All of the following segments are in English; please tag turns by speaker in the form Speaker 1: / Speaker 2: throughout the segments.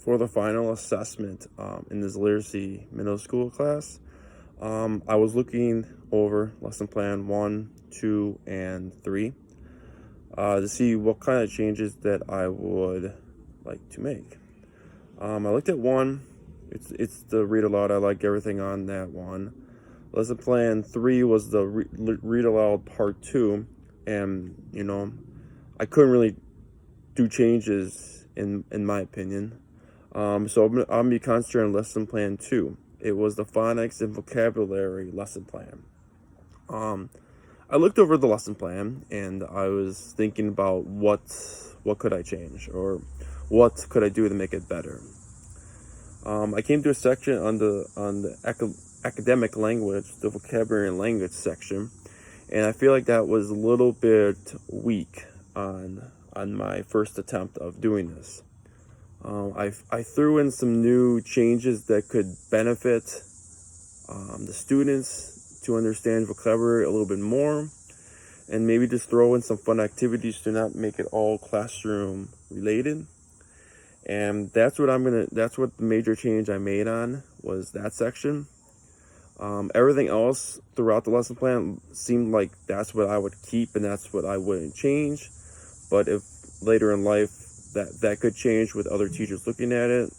Speaker 1: for the final assessment in this literacy middle school class, I was looking over lesson plan 1, 2, and 3 to see what kind of changes that I would like to make. I looked at 1. It's the read aloud. I like everything on that one. Lesson plan 3 was the read aloud part 2, and I couldn't really do changes in my opinion. So I'm gonna be concentrating on lesson plan 2. It was the phonics and vocabulary lesson plan. I looked over the lesson plan and I was thinking about what could I change, or what could I do to make it better. I came to a section on the academic language, the vocabulary and language section, and I feel like that was a little bit weak on my first attempt of doing this. I threw in some new changes that could benefit the students to understand vocabulary a little bit more, and maybe just throw in some fun activities to not make it all classroom related. And that's what the major change I made on was that section. Everything else throughout the lesson plan seemed like that's what I would keep and that's what I wouldn't change. But if later in life that could change with other teachers looking at it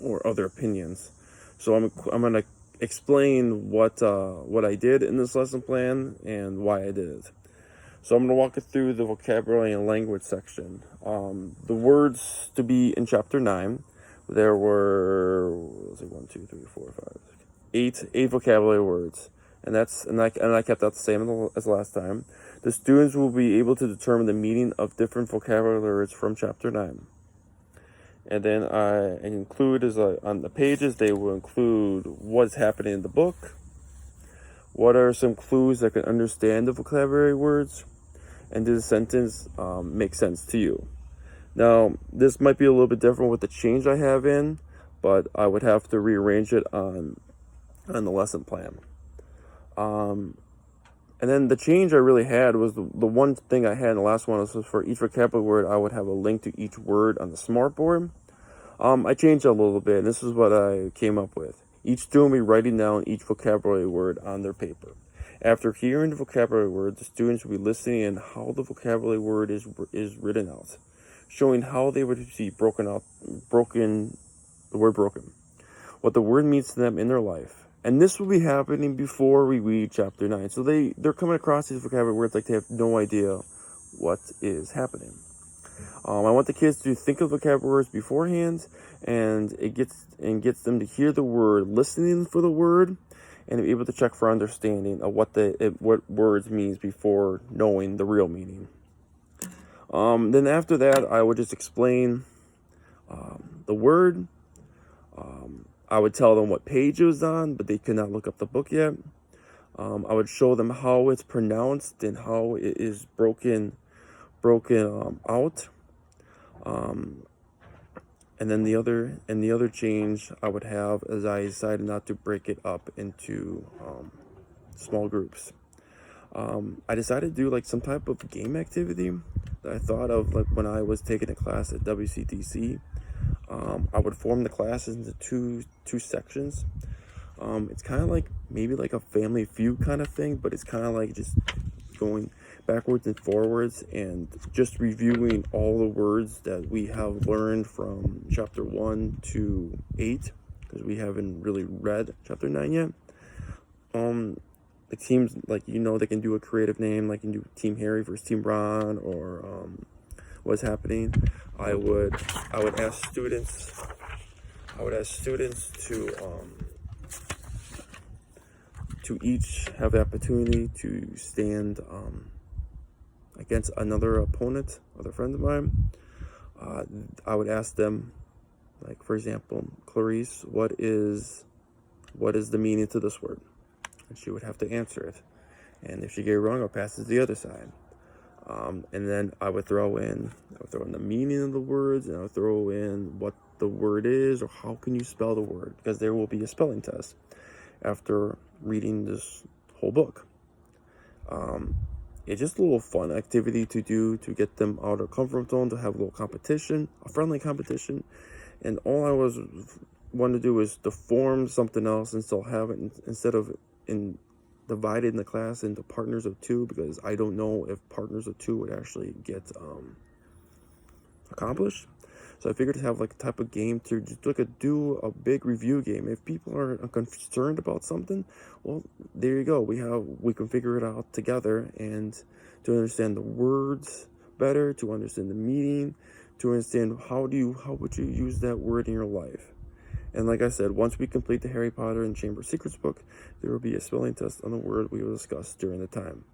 Speaker 1: or other opinions. So I'm going to explain what I did in this lesson plan and why I did it. So I'm going to walk you through the vocabulary and language section. The words to be in chapter 9, there were, let's see, 1, 2, 3, 4, 5, 6, 8 vocabulary words. And I kept that the same as last time. The students will be able to determine the meaning of different vocabulary words from chapter 9. And then I include on the pages, they will include what's happening in the book, what are some clues that can understand the vocabulary words, and does the sentence make sense to you? Now, this might be a little bit different with the change I have in, but I would have to rearrange it on the lesson plan. And then the change I really had was the one thing I had in the last one was for each vocabulary word, I would have a link to each word on the smartboard. I changed it a little bit, and this is what I came up with. Each student will be writing down each vocabulary word on their paper. After hearing the vocabulary word, the students will be listening in how the vocabulary word is written out, showing how they would see the word broken, what the word means to them in their life. And this will be happening before we read chapter 9. So they're coming across these vocabulary words like they have no idea what is happening. I want the kids to think of vocabulary words beforehand, and it gets them to hear the word, listening for the word, and be able to check for understanding of what words means before knowing the real meaning. Then after that, I would just explain the word. I would tell them what page it was on, but they could not look up the book yet. I would show them how it's pronounced and how it is broken out. And then the other change I would have is I decided not to break it up into small groups. I decided to do like some type of game activity that I thought of like when I was taking a class at WCTC. I would form the classes into two sections. It's kind of like maybe like a Family Feud kind of thing, but it's kind of like just going backwards and forwards and just reviewing all the words that we have learned from chapter 1 to 8, because we haven't really read chapter 9 yet. The teams, like, they can do a creative name, like you can do Team Harry versus Team Ron, or what's happening. I would ask students to each have the opportunity to stand against another opponent, other friend of mine. I would ask them, like, for example, Clarice, what is the meaning to this word? And she would have to answer it. And if she get it wrong, I'll pass it to the other side. And then I would throw in the meaning of the words, and I would throw in what the word is, or how can you spell the word, because there will be a spelling test after reading this whole book. It's just a little fun activity to do to get them out of comfort zone, to have a little competition, a friendly competition, And all I was wanted to do is to form something else and still have it instead of in divided in the class into partners of two, because I don't know if partners of two would actually get accomplished. So I figured to have like a type of game to just do a big review game. If people are concerned about something, well, there you go. We can figure it out together, and to understand the words better, to understand the meaning, to understand how would you use that word in your life. And like I said, once we complete the Harry Potter and Chamber of Secrets book, there will be a spelling test on the word we will discuss during the time.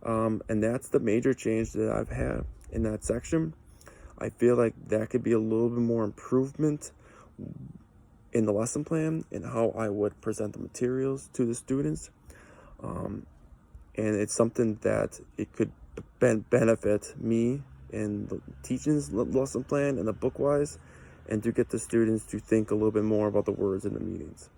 Speaker 1: And that's the major change that I've had in that section. I feel like that could be a little bit more improvement in the lesson plan and how I would present the materials to the students. And it's something that it could benefit me in the teaching lesson plan and the book wise, and to get the students to think a little bit more about the words and the meanings.